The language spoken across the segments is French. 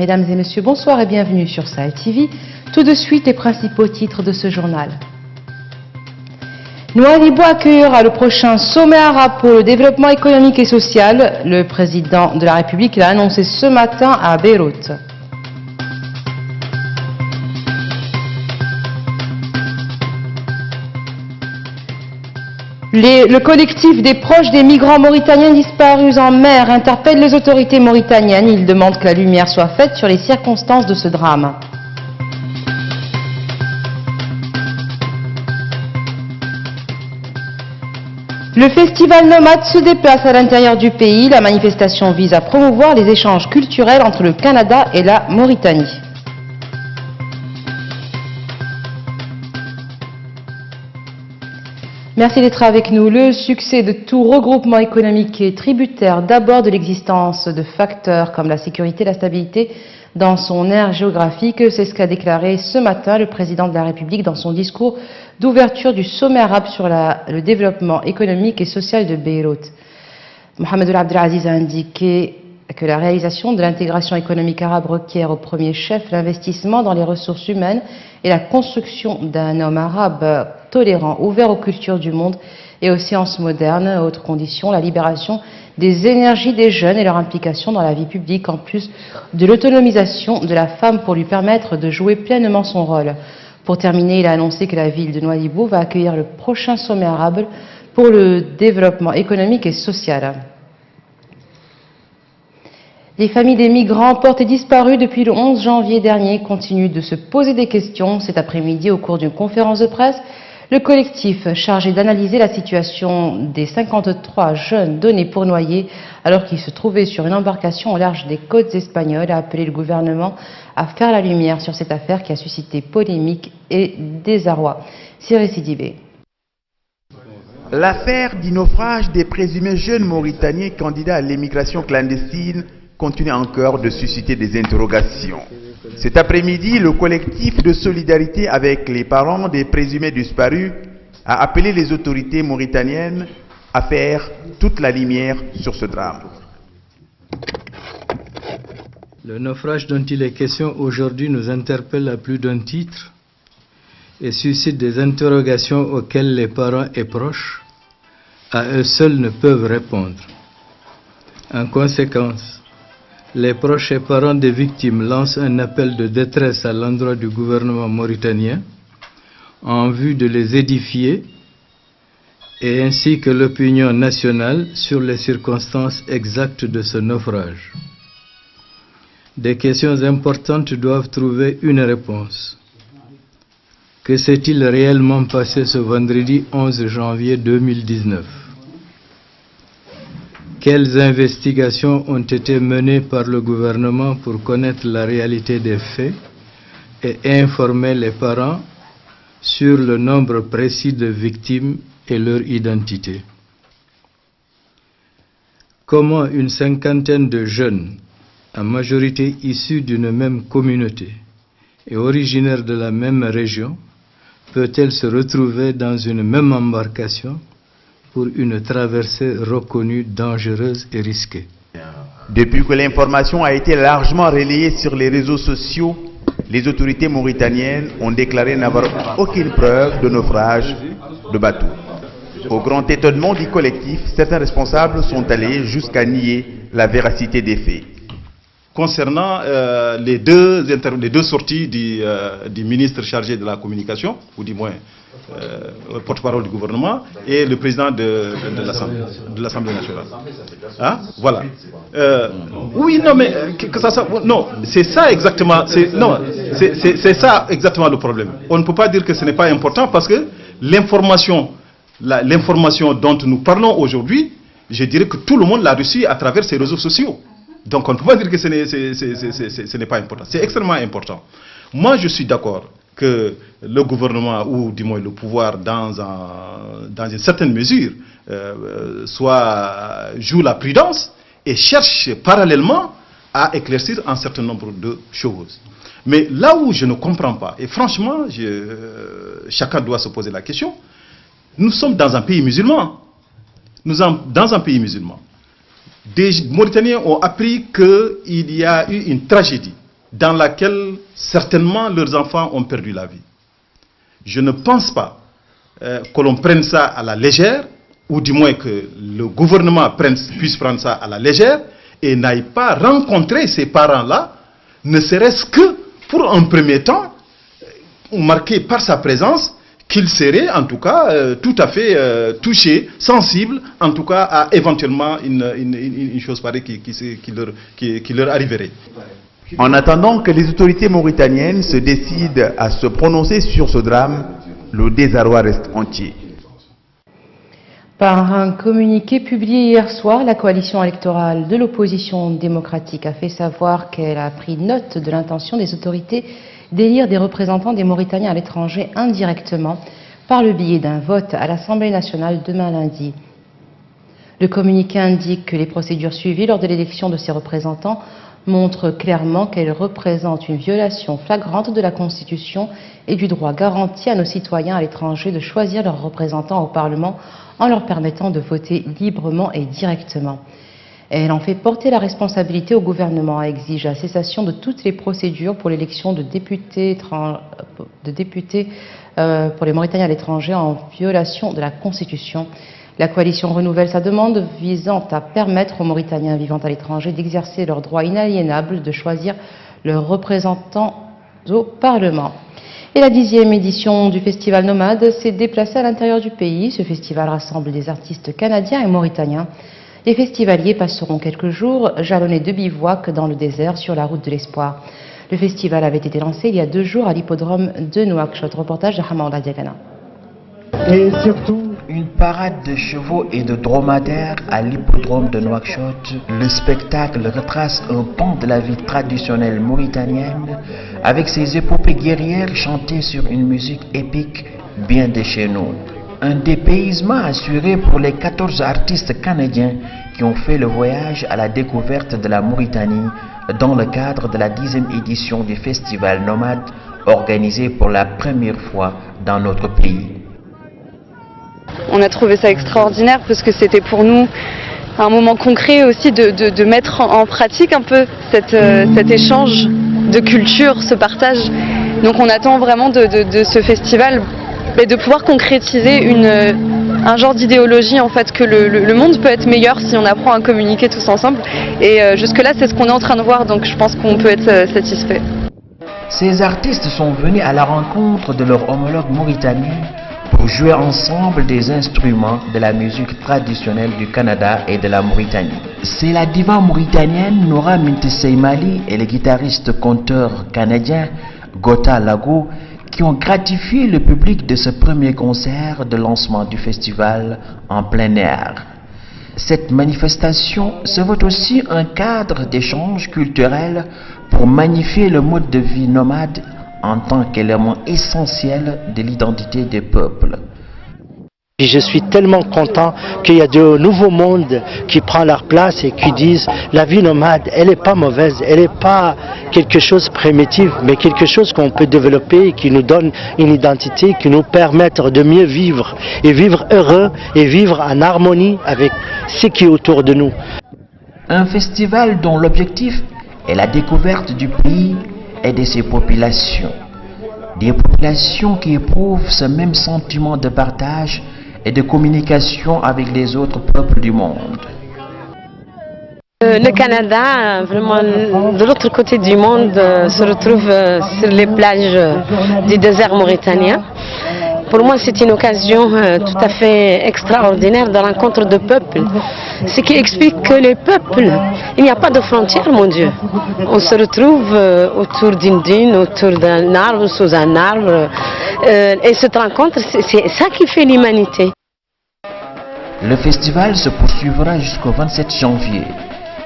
Mesdames et messieurs, bonsoir et bienvenue sur Sahel TV. Tout de suite, les principaux titres de ce journal. Nouadhibou accueillera le prochain sommet arabe pour le développement économique et social. Le président de la République l'a annoncé ce matin à Beyrouth. Le collectif des proches des migrants mauritaniens disparus en mer interpelle les autorités mauritaniennes. Il demande que la lumière soit faite sur les circonstances de ce drame. Le festival Nomade se déplace à l'intérieur du pays. La manifestation vise à promouvoir les échanges culturels entre le Canada et la Mauritanie. Merci d'être avec nous. Le succès de tout regroupement économique est tributaire d'abord de l'existence de facteurs comme la sécurité et la stabilité dans son aire géographique. C'est ce qu'a déclaré ce matin le président de la République dans son discours d'ouverture du sommet arabe sur le développement économique et social de Beyrouth. Mohamed Abdelaziz a indiqué que la réalisation de l'intégration économique arabe requiert au premier chef l'investissement dans les ressources humaines et la construction d'un homme arabe tolérant, ouvert aux cultures du monde et aux sciences modernes. Autre condition, la libération des énergies des jeunes et leur implication dans la vie publique, en plus de l'autonomisation de la femme pour lui permettre de jouer pleinement son rôle. Pour terminer, il a annoncé que la ville de Nouadhibou va accueillir le prochain sommet arabe pour le développement économique et social. Les familles des migrants portés disparus depuis le 11 janvier dernier continuent de se poser des questions. Cet après-midi, au cours d'une conférence de presse, le collectif chargé d'analyser la situation des 53 jeunes donnés pour noyer alors qu'ils se trouvaient sur une embarcation au large des côtes espagnoles a appelé le gouvernement à faire la lumière sur cette affaire qui a suscité polémique et désarroi. Cyril Sidibé. L'affaire du naufrage des présumés jeunes Mauritaniens candidats à l'émigration clandestine continue encore de susciter des interrogations. Cet après-midi, le collectif de solidarité avec les parents des présumés disparus a appelé les autorités mauritaniennes à faire toute la lumière sur ce drame. Le naufrage dont il est question aujourd'hui nous interpelle à plus d'un titre et suscite des interrogations auxquelles les parents et proches, à eux seuls, ne peuvent répondre. En conséquence, les proches et parents des victimes lancent un appel de détresse à l'endroit du gouvernement mauritanien en vue de les édifier et ainsi que l'opinion nationale sur les circonstances exactes de ce naufrage. Des questions importantes doivent trouver une réponse. Que s'est-il réellement passé ce vendredi 11 janvier 2019 ? Quelles investigations ont été menées par le gouvernement pour connaître la réalité des faits et informer les parents sur le nombre précis de victimes et leur identité? Comment une cinquantaine de jeunes, en majorité issus d'une même communauté et originaires de la même région, peut-elle se retrouver dans une même embarcation pour une traversée reconnue dangereuse et risquée? Depuis que l'information a été largement relayée sur les réseaux sociaux, les autorités mauritaniennes ont déclaré n'avoir aucune preuve de naufrage de bateau. Au grand étonnement du collectif, certains responsables sont allés jusqu'à nier la véracité des faits. Concernant les deux sorties du ministre chargé de la communication, ou du moins porte-parole du gouvernement, et le président de l'Assemblée nationale. Hein? Voilà. Oui, non, mais non, c'est ça exactement. C'est ça exactement le problème. On ne peut pas dire que ce n'est pas important parce que l'information dont nous parlons aujourd'hui, je dirais que tout le monde l'a reçue à travers ses réseaux sociaux. Donc on ne peut pas dire que ce n'est pas important. C'est extrêmement important. Moi, je suis d'accord que le gouvernement, ou du moins le pouvoir, dans une certaine mesure, joue la prudence et cherche parallèlement à éclaircir un certain nombre de choses. Mais là où je ne comprends pas, et franchement, chacun doit se poser la question, nous sommes dans un pays musulman. Nous sommes dans un pays musulman. Des Mauritaniens ont appris qu'il y a eu une tragédie dans laquelle certainement leurs enfants ont perdu la vie. Je ne pense pas que l'on prenne ça à la légère, ou du moins que le gouvernement puisse prendre ça à la légère et n'aille pas rencontrer ces parents-là, ne serait-ce que pour un premier temps, marqué par sa présence, qu'il serait en tout cas tout à fait touché, sensible en tout cas à éventuellement une chose pareille qui leur arriverait. En attendant que les autorités mauritaniennes se décident à se prononcer sur ce drame, le désarroi reste entier. Par un communiqué publié hier soir, la coalition électorale de l'opposition démocratique a fait savoir qu'elle a pris note de l'intention des autorités d'élire des représentants des Mauritaniens à l'étranger indirectement par le biais d'un vote à l'Assemblée nationale demain lundi. Le communiqué indique que les procédures suivies lors de l'élection de ces représentants montrent clairement qu'elles représentent une violation flagrante de la Constitution et du droit garanti à nos citoyens à l'étranger de choisir leurs représentants au Parlement en leur permettant de voter librement et directement. Elle en fait porter la responsabilité au gouvernement et exige la cessation de toutes les procédures pour l'élection de députés pour les Mauritaniens à l'étranger en violation de la Constitution. La coalition renouvelle sa demande visant à permettre aux Mauritaniens vivant à l'étranger d'exercer leur droit inaliénable de choisir leurs représentants au Parlement. Et la 10e édition du Festival Nomade s'est déplacée à l'intérieur du pays. Ce festival rassemble des artistes canadiens et mauritaniens. Les festivaliers passeront quelques jours jalonnés de bivouacs dans le désert sur la route de l'espoir. Le festival avait été lancé il y a 2 jours à l'hippodrome de Nouakchott. Reportage de Hamaoula Diagana. Et surtout, une parade de chevaux et de dromadaires à l'hippodrome de Nouakchott. Le spectacle retrace un pan de la vie traditionnelle mauritanienne avec ses épopées guerrières chantées sur une musique épique bien de chez nous. Un dépaysement assuré pour les 14 artistes canadiens qui ont fait le voyage à la découverte de la Mauritanie dans le cadre de la 10e édition du Festival Nomade organisé pour la première fois dans notre pays. On a trouvé ça extraordinaire parce que c'était pour nous un moment concret aussi de mettre en pratique un peu cet échange de culture, ce partage. Donc on attend vraiment de ce festival et de pouvoir concrétiser un genre d'idéologie en fait que le monde peut être meilleur si on apprend à communiquer tous ensemble. Et jusque-là c'est ce qu'on est en train de voir, donc je pense qu'on peut être satisfait. Ces artistes sont venus à la rencontre de leurs homologues mauritaniens pour jouer ensemble des instruments de la musique traditionnelle du Canada et de la Mauritanie. C'est la diva mauritanienne Noura Mintessey Mali et le guitariste conteur canadien Gota Lago qui ont gratifié le public de ce premier concert de lancement du festival en plein air. Cette manifestation se veut aussi un cadre d'échange culturel pour magnifier le mode de vie nomade en tant qu'élément essentiel de l'identité des peuples. Et je suis tellement content qu'il y a de nouveaux mondes qui prennent leur place et qui disent la vie nomade, elle n'est pas mauvaise, elle n'est pas quelque chose de primitif, mais quelque chose qu'on peut développer, qui nous donne une identité, qui nous permet de mieux vivre et vivre heureux et vivre en harmonie avec ce qui est autour de nous. Un festival dont l'objectif est la découverte du pays et de ses populations. Des populations qui éprouvent ce même sentiment de partage et de communication avec les autres peuples du monde. Le Canada, vraiment de l'autre côté du monde, se retrouve sur les plages du désert mauritanien. Pour moi, c'est une occasion tout à fait extraordinaire de rencontre de peuples. Ce qui explique que les peuples, il n'y a pas de frontières, mon Dieu. On se retrouve autour d'une dune, autour d'un arbre, sous un arbre. Et cette rencontre, c'est ça qui fait l'humanité. Le festival se poursuivra jusqu'au 27 janvier.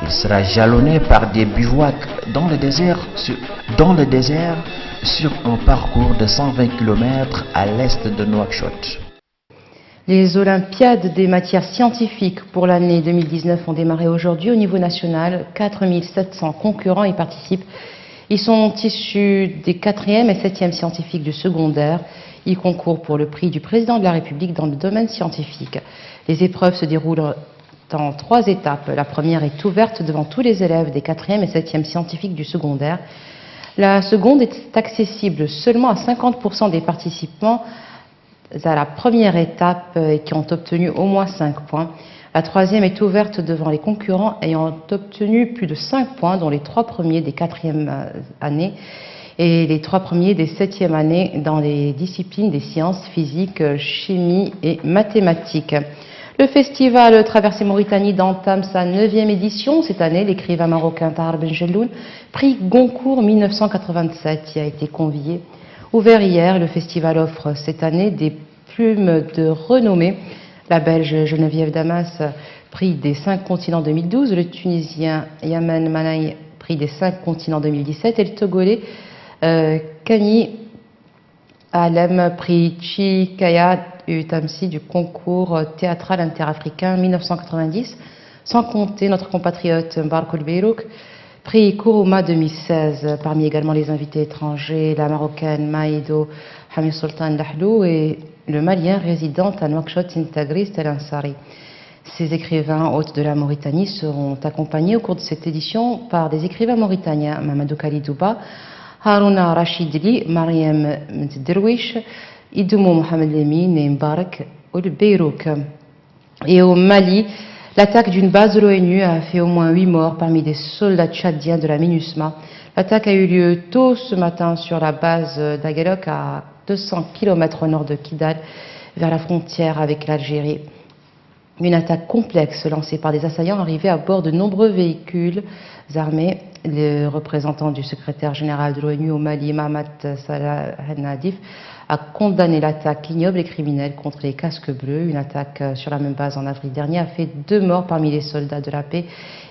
Il sera jalonné par des bivouacs dans le désert sur un parcours de 120 km à l'est de Nouakchott. Les Olympiades des matières scientifiques pour l'année 2019 ont démarré aujourd'hui au niveau national. 4700 concurrents y participent. Ils sont issus des 4e et 7e scientifiques du secondaire. Ils concourent pour le prix du président de la République dans le domaine scientifique. Les épreuves se déroulent en 3 étapes. La première est ouverte devant tous les élèves des 4e et 7e scientifiques du secondaire. La seconde est accessible seulement à 50% des participants à la première étape et qui ont obtenu au moins 5 points. La troisième est ouverte devant les concurrents ayant obtenu plus de 5 points, dont les 3 premiers des 4e années et les 3 premiers des 7e années dans les disciplines des sciences physiques, chimie et mathématiques. Le festival Traversée Mauritanie entame sa 9e édition. Cette année, l'écrivain marocain Tahar Benjelloun, prix Goncourt 1987, y a été convié. Ouvert hier, le festival offre cette année des plumes de renommée. La Belge Geneviève Damas, prix des 5 continents 2012, le Tunisien Yamen Manaï, prix des 5 continents 2017, et le Togolais Kani Alem, prix Chikaya Utamsi du concours théâtral interafricain 1990, sans compter notre compatriote Mbarkoul Beirouk, prix Kourouma 2016. Parmi également les invités étrangers, la Marocaine Maïdo Hamid Sultan Dahlou et le Malien résident à Nouakchott Intagris Tel Ansari. Ces écrivains hôtes de la Mauritanie seront accompagnés au cours de cette édition par des écrivains mauritaniens, Mamadou Khalidouba, Harouna Rachidli, Mariam Mdderwish, Idoumou Mohamed Lemine et Mbarak Ould Beirouk. Et au Mali, l'attaque d'une base de l'ONU a fait au moins 8 morts parmi des soldats tchadiens de la MINUSMA. L'attaque a eu lieu tôt ce matin sur la base d'Aguelok à 200 km au nord de Kidal, vers la frontière avec l'Algérie. Une attaque complexe lancée par des assaillants arrivés à bord de nombreux véhicules armés. Le représentant du secrétaire général de l'ONU au Mali, Mahamat Salah El-Nadif, a condamné l'attaque ignoble et criminelle contre les casques bleus. Une attaque sur la même base en avril dernier a fait 2 morts parmi les soldats de la paix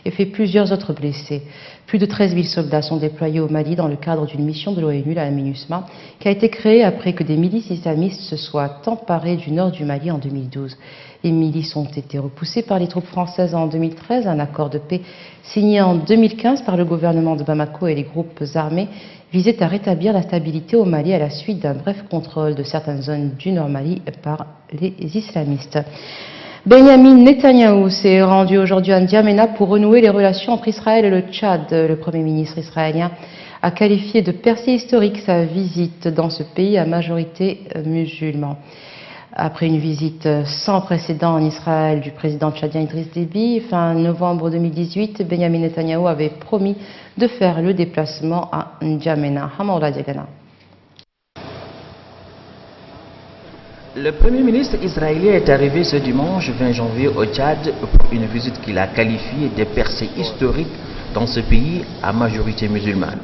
et fait plusieurs autres blessés. Plus de 13 000 soldats sont déployés au Mali dans le cadre d'une mission de l'ONU, la MINUSMA, qui a été créée après que des milices islamistes se soient emparées du nord du Mali en 2012. Les milices ont été repoussées par les troupes françaises en 2013, un accord de paix signé en 2015 par le gouvernement de Bamako et les groupes armés visait à rétablir la stabilité au Mali à la suite d'un bref contrôle de certaines zones du nord Mali par les islamistes. Benyamin Netanyahou s'est rendu aujourd'hui à N'Djamena pour renouer les relations entre Israël et le Tchad. Le Premier ministre israélien a qualifié de percée historique sa visite dans ce pays à majorité musulman. Après une visite sans précédent en Israël du président tchadien Idriss Déby, fin novembre 2018, Benyamin Netanyahou avait promis de faire le déplacement à N'Djamena. Hamaoula Diagana. Le Premier ministre israélien est arrivé ce dimanche 20 janvier au Tchad pour une visite qu'il a qualifiée de percée historique dans ce pays à majorité musulmane.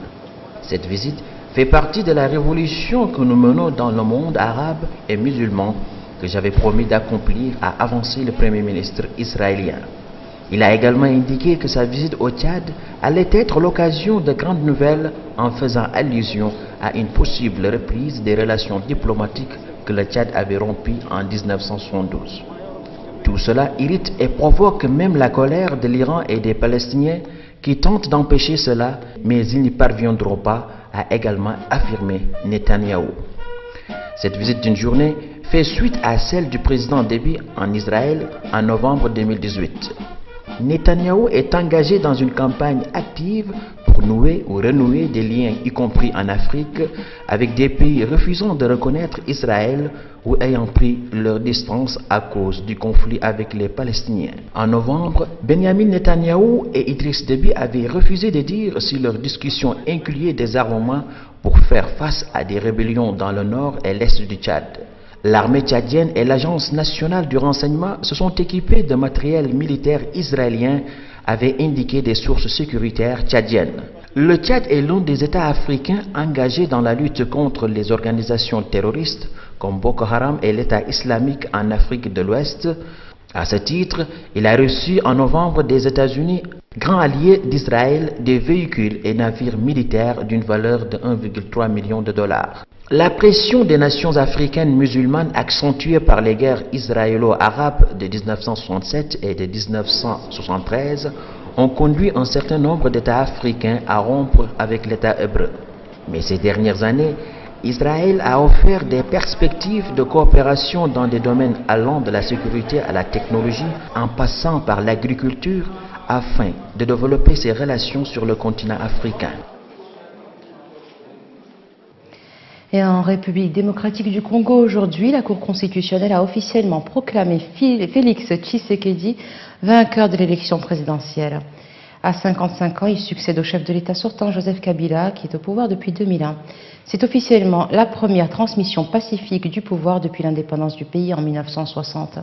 Cette visite fait partie de la révolution que nous menons dans le monde arabe et musulman que j'avais promis d'accomplir, a avancé le Premier ministre israélien. Il a également indiqué que sa visite au Tchad allait être l'occasion de grandes nouvelles en faisant allusion à une possible reprise des relations diplomatiques que le Tchad avait rompues en 1972. Tout cela irrite et provoque même la colère de l'Iran et des Palestiniens qui tentent d'empêcher cela, mais ils n'y parviendront pas, a également affirmé Netanyahou. Cette visite d'une journée fait suite à celle du président Déby en Israël en novembre 2018. Netanyahou est engagé dans une campagne active pour nouer ou renouer des liens, y compris en Afrique, avec des pays refusant de reconnaître Israël ou ayant pris leur distance à cause du conflit avec les Palestiniens. En novembre, Benyamin Netanyahou et Idriss Déby avaient refusé de dire si leur discussion incluait des armements pour faire face à des rébellions dans le nord et l'est du Tchad. L'armée tchadienne et l'Agence nationale du renseignement se sont équipés de matériel militaire israélien, avaient indiqué des sources sécuritaires tchadiennes. Le Tchad est l'un des États africains engagés dans la lutte contre les organisations terroristes comme Boko Haram et l'État islamique en Afrique de l'Ouest. À ce titre, il a reçu en novembre des États-Unis, grand allié d'Israël, des véhicules et navires militaires d'une valeur de 1,3 million de dollars. La pression des nations africaines musulmanes accentuée par les guerres israélo-arabes de 1967 et de 1973 ont conduit un certain nombre d'États africains à rompre avec l'État hébreu. Mais ces dernières années, Israël a offert des perspectives de coopération dans des domaines allant de la sécurité à la technologie, en passant par l'agriculture, afin de développer ses relations sur le continent africain. Et en République démocratique du Congo, aujourd'hui, la Cour constitutionnelle a officiellement proclamé Félix Tshisekedi vainqueur de l'élection présidentielle. À 55 ans, il succède au chef de l'État sortant, Joseph Kabila, qui est au pouvoir depuis 2001. C'est officiellement la première transmission pacifique du pouvoir depuis l'indépendance du pays en 1960.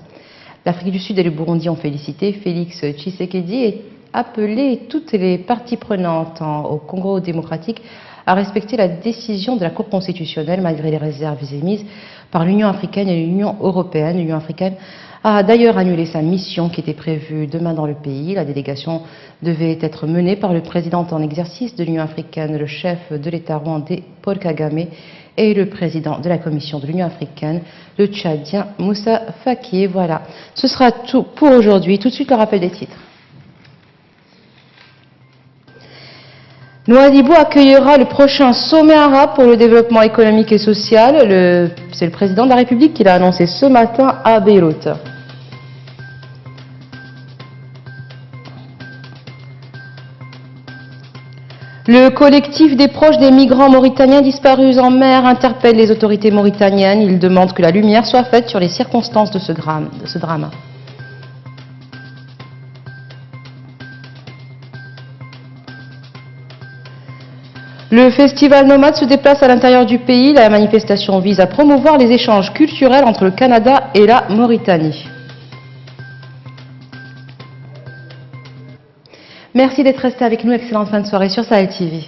L'Afrique du Sud et le Burundi ont félicité Félix Tshisekedi et appelé toutes les parties prenantes au Congo démocratique à respecter la décision de la Cour constitutionnelle malgré les réserves émises par l'Union africaine et l'Union européenne. L'Union africaine a d'ailleurs annulé sa mission qui était prévue demain dans le pays. La délégation devait être menée par le président en exercice de l'Union africaine, le chef de l'État rwandais Paul Kagame, et le président de la Commission de l'Union africaine, le Tchadien Moussa Faki. Voilà, ce sera tout pour aujourd'hui. Tout de suite, le rappel des titres. Nouadhibou accueillera le prochain sommet arabe pour le développement économique et social. C'est le président de la République qui l'a annoncé ce matin à Beyrouth. Le collectif des proches des migrants mauritaniens disparus en mer interpelle les autorités mauritaniennes. Il demande que la lumière soit faite sur les circonstances de ce drame. Le festival Nomade se déplace à l'intérieur du pays. La manifestation vise à promouvoir les échanges culturels entre le Canada et la Mauritanie. Merci d'être resté avec nous. Excellente fin de soirée sur Sahel TV.